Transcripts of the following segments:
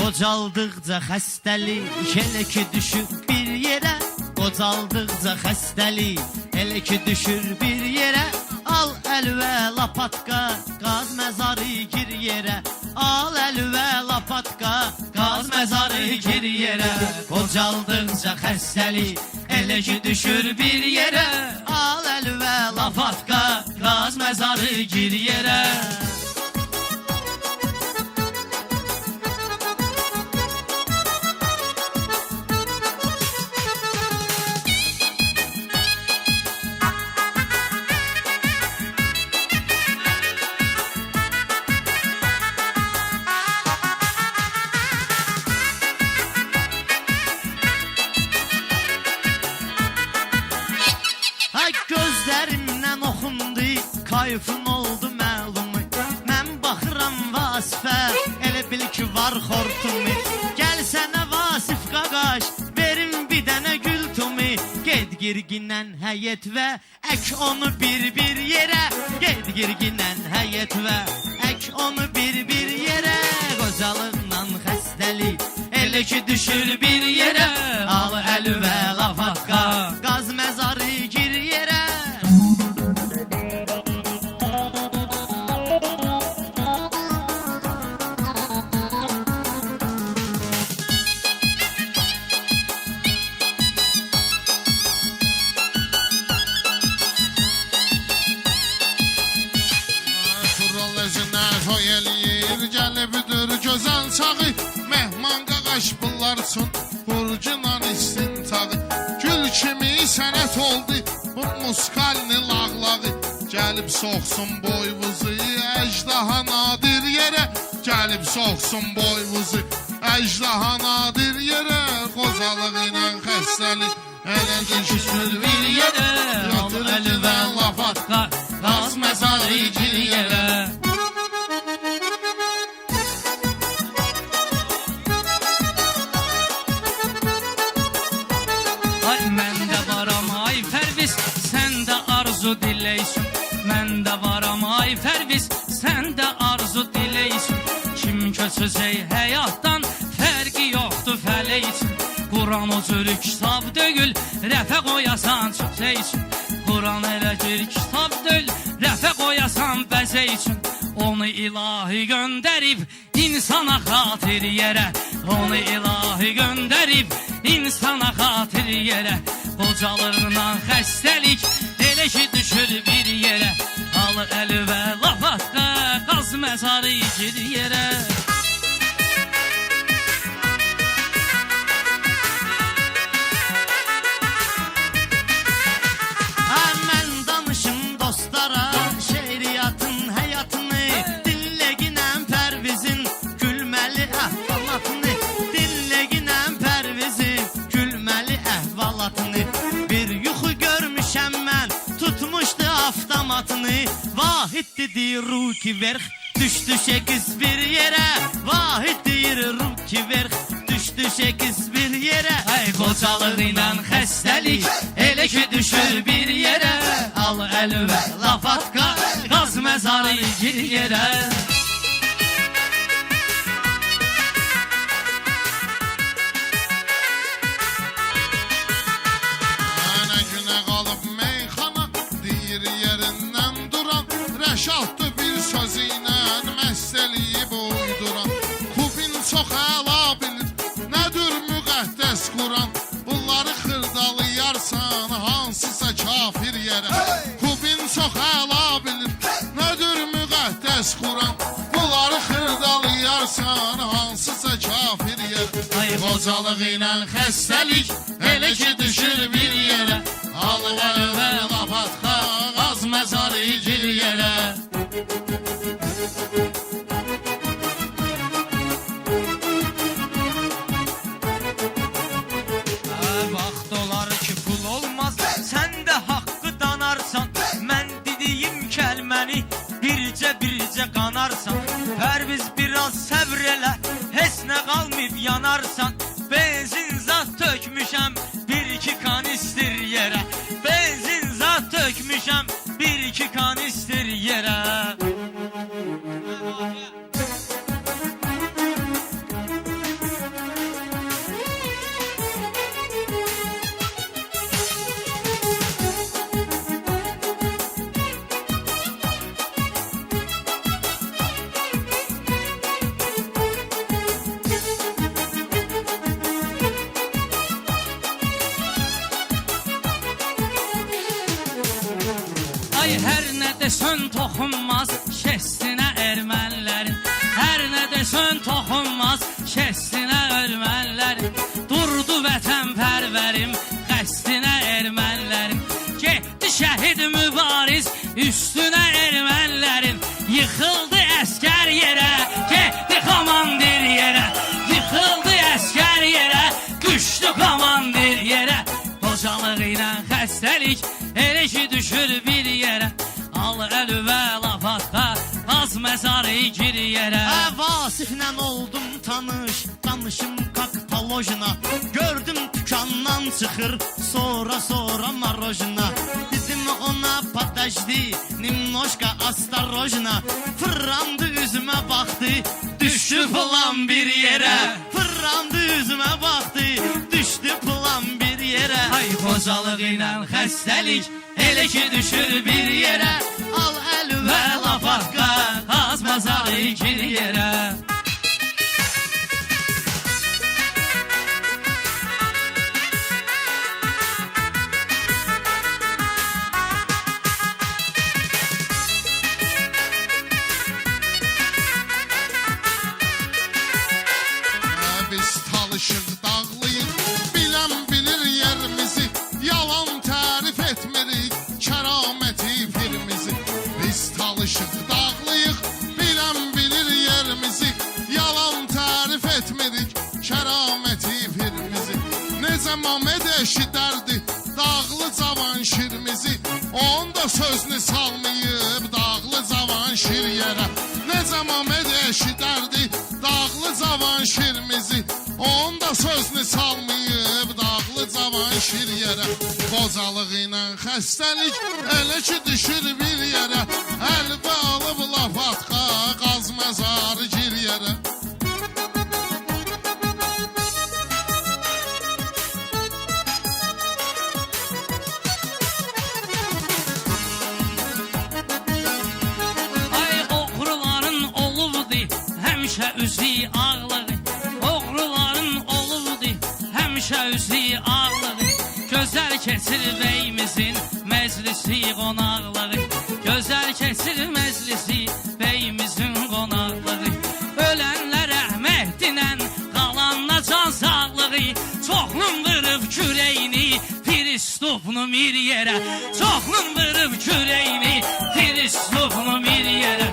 Qocaldıqca xəstəlik elə ki düşür bir yerə. Qocaldıqca xəstəlik elə ki düşür bir yerə. Al əlvə lapatka, qaz məzarı gir yerə. Al əlvə lapatka, qaz məzarı gir yerə. Qocaldıqca xəstəlik elə ki düşür bir yerə. Al əlvə lapatka, qaz məzarı gir yerə. Gözlərimdən oxundu, kayfın oldu məlumu. Mən baxıram Vasifə, elə bil ki var xortumu. Gəl sənə Vasif qaqaş, verim bir dənə gül tumu. Ged girginən həyət və ək onu bir yerə. Ged girginən həyət və ək onu bir yerə. Qocalığından xəstəlik elə ki düşür bir yerə. Al əlvə lafatka, qaz məzarı gir yerə. Gəlibdir gözəl çağı, mehman qaqaş bunlar üçün burcunan istintağı. Gül kimi sənət oldu bu muskalini lağlağı. Gəlib soxsun boyvuzu əcdaha nadir yerə. Gəlib soxsun boyvuzu əcdaha nadir yerə. Qocalıq ilə xəstəlik elə düşür bir yerə. Yatır əlvə lafatka, qaz məzarı gir yerə. Dileysin. Mən də varam ay Pərviz, sən də arzu dileysin. Kim köçəcək həyatdan, fərqi yoxdur fələ üçün. Quran o cürü kitab döyül, rəfə qoyasan çöçə üçün. Quran elə bir kitab döyül, rəfə qoyasan bəzə üçün. Onu ilahi göndərib, insana xatir yerə. Onu ilahi göndərib, insana xatir yerə. Qocalığından xəstəlik elə ki düşür bir yerə. Al əlvə lafatka, qaz məzarı gir yerə. Mən danışım dostlara şeiriyyatın həyatını. Dinləginən Pərvizin gülməli əhvalatını. Dinləginən Pərvizin gülməli əhvalatını. Bir yuxu görmüşəm mən, tutmuşdu avtomatını. Vahid dedi ruki verx, düşdü şekiz bir yerə. Vahid deyir ruki verx, düşdü şekiz bir yerə. Ay qocalıq ilə xəstəlik elə ki düşür bir yerə. Al əlvə lafatka, qaz məzarı gir yerə. Şahtı bir sözü ilə məsəliyib uyduran. Kubin çox əla bilir, nədir müqəddəs Quran. Bunları xırdalayarsan hansısa kafir yerə. Kubin çox əla bilir, nədir müqəddəs Quran. Bunları xırdalayarsan hansısa kafir yerə. Ay qocalıq ilə xəstəlik elə ki düşür bir yerə. Al əlvə lafatka, qaz məzarı gir yerə. Vaxt olar ki pul olmaz, sən də haqqı danarsan. Mən dediyim kəlməni bircə qanarsan. Pərviz biraz səbr elə, heç nə qalmayıb yanarsan. Benzin zat tökmüşəm, bir iki kanistir yerə. Benzin zat tökmüşəm, bir iki kanistir yerə. Ay her ne desen toxunmaz şestinə ermənlərin. Hər nə desen toxunmaz şestinə ermənlərin. Durdu vətənpərvərim qəsdinə ermənlərin. Getdi şəhid mübariz üstünə ermənlərin. Yıxıldı əskər yerə, getdi komandir yerə. Yıxıldı əskər yerə, düşdü komandir yerə. Qocalıq ilə xəstəlik elə ki düşür bir yerə. Al əlü və lafatka, qaz məzarı gir yerə. Vasiflə oldum tanış, danışım kaktalojina. Gördüm dükandan çıxır, sonra marojina. Dedim ona podajdi, nimnoşka astarojina. Fırrandı üzümə baxdı, düşdü plan bir yerə. Fırrandı üzümə baxdı, düşdü plan bir yerə. Ay qocalıq ilə xəstəlik elə ki düşür bir yerə. Al əlü Və lafatka, qaz məzarı gir yerə. Biz talışıq dağlıyıq, bilən bilir yerimizi. Yalan tərif etmirik, kəraməti firmizi. Biz talışıq dağlıyıq, bilən bilir yerimizi. Yalan tərif etmirik, kəraməti firmizi. Necə Mamed eşidərdi dağlı cavan şirmizi. Onda sözünü salmayıb dağlı cavan şir yerə. Necə Mamed eşidərdi dağlı cavan şirmizi. Onda sözünü salmayıb dağlı cavan şir yerə. Qocalıq ilə xəstəlik elə ki düşür bir yerə. Əlbə alıb lafatka, qaz məzarı gir yerə. Ay oğruların olubdi, həmişə üzü ağlığı. Oğruların olubdi, həmişə üzü ağlığı. Gözəl keçir beyimizin məclisi qonaqlığı. Gözəl keçir məclisi beyimizin qonaqlığı. Ölənlər rəhmətlə qalanla can sağlığı. Çoxlun vırıb kürəyini Firistopnu bir yerə. Çoxlun vırıb kürəyini Firistopnu bir yerə.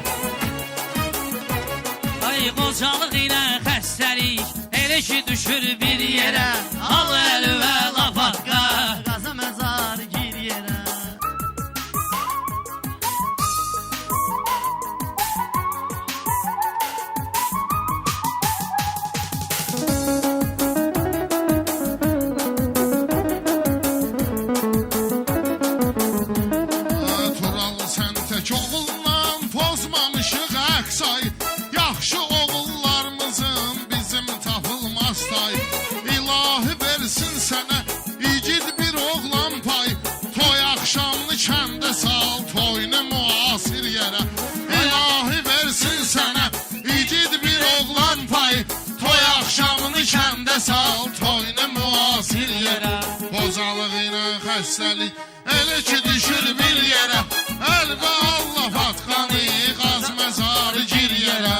Ay qocalıq ilə xəstəlik elə ki düşür bir yerə. Al əlü və lafatka, qaza məzar gir yerə. Tural sən tək oğullan pozmamışıq əksay. Yaxşı oğullarımızın bizim tapılmaz tay. İlahi versin sənə igid bir oğlan pay. Toy axşamını kəndə sal, toyunu müasir yerə. İlahi versin sənə igid bir oğlan pay. Toy axşamını kəndə sal, toyunu müasir yerə. Qocalıq ilə xəstəlik elə ki düşür bir yerə. Əlbə Allah fatqanı, qaz məzarı gir yerə.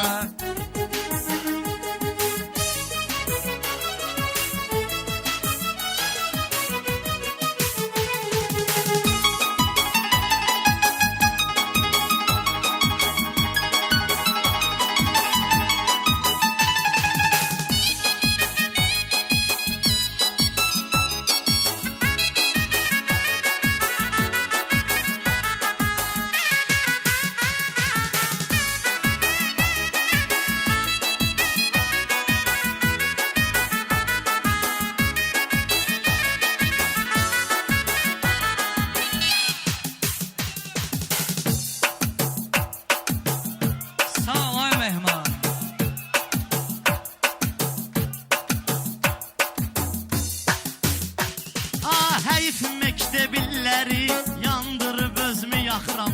Həyif məktəbilləri yandırıb özümü yaxıram.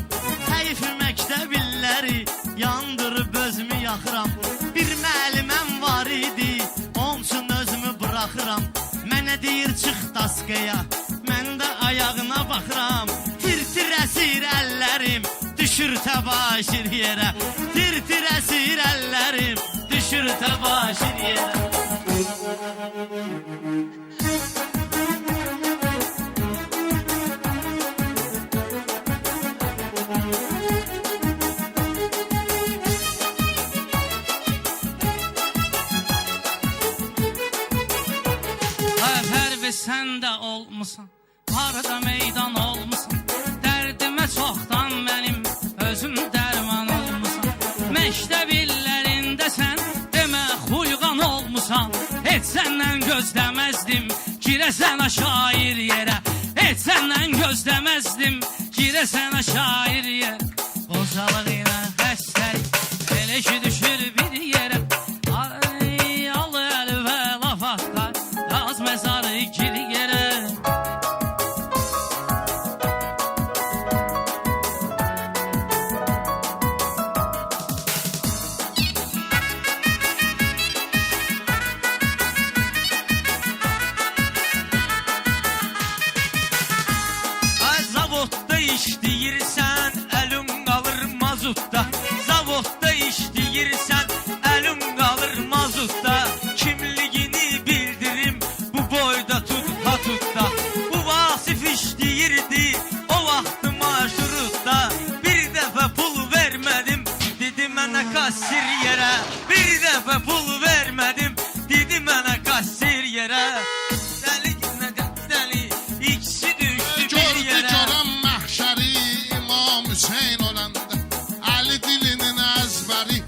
Həyif məktəbilləri yandırıb özümü yaxıram. Bir müəlliməm var idi, onun üçün özümü buraxıram. Mənə deyir çıx daskaya, mən də ayağına baxıram. Tir-tir əsir əlləri düşür təbaşir yerə. Tir-tir əsir əllərim, düşür təbaşir yerə. Pərviz sən də olmusan, harada meydan olmusan. Dərdimə çoxdan mənim özüm dərman olmusan. Məktəb illərində sən demə xulqan olmusan. Heç səndən gözləməzdim girəsən şair yerə. Heç səndən gözləməzdim girəsən şair yerə. Qocalıq ilə xəstəlik elə ki düşür bir yerə. Ay alı əli və laf atlar, qaz məzarı gir yerə. Zavodda işləyirsən, əlin qalır mazutda. Zavodda işləyirsən, əlin qalır mazutda. Kimligini bildirim, bu boyda tut hatutda. Bu Vasif işləyirdi, o vaxtı marşrutda. Bir dəfə pul vermədim, dedi mənə kassir yerə. Bir dəfə pul vermədim, dedi mənə kassir yerə. Dəli günə dəli, ikisi düşdü bir Gördü yerə. görən məhşəri İmam Hüseyin olanda. Əli dilinin əzbəri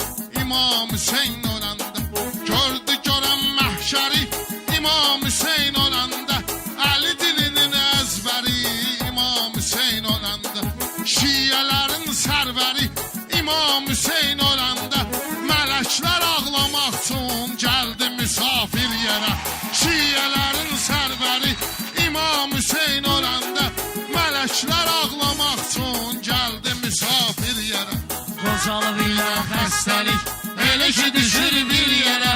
İmam Hüseyin olanda. Gördü görən məhşəri İmam Hüseyin olanda. Əli dilinin əzbəri İmam Hüseyin olanda. Şiyələrin sərvəri İmam Hüseyin olanda. Mələklər ağlamaq üçün gəldi misafir yerə. Şiyələrin sərvəri İmam Hüseyin olanda. Mələklər ağlamaq üçün gəldi misafir yerə. Qocalıq ilə xəstəlik elə ki düşür bir yerə.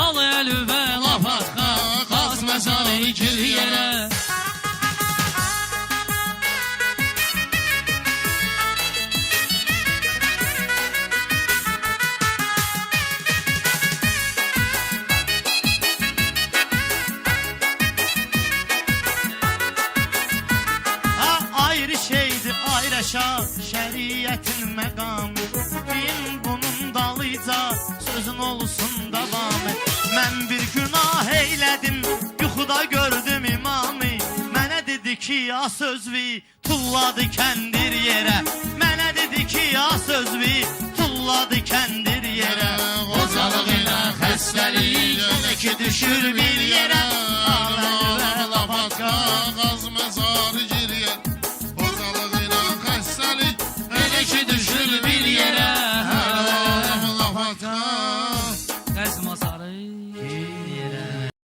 Al əli və laf atqa, qaz məzarı gir yerə. Ayrı şeydir ayrışa şəriətin məqamı. Din bunun dalıca sözün olsun davamı. Mən bir günah eylədim, yuxuda gördüm imamı. Mənə dedi ki ya sözvi, tulladı kəndir yerə. Mənə dedi ki ya sözvi, tulladı kəndir yerə. Qocalıq ilə xəstəlik elə ki düşür bir yerə. Ağlamam laf atqa,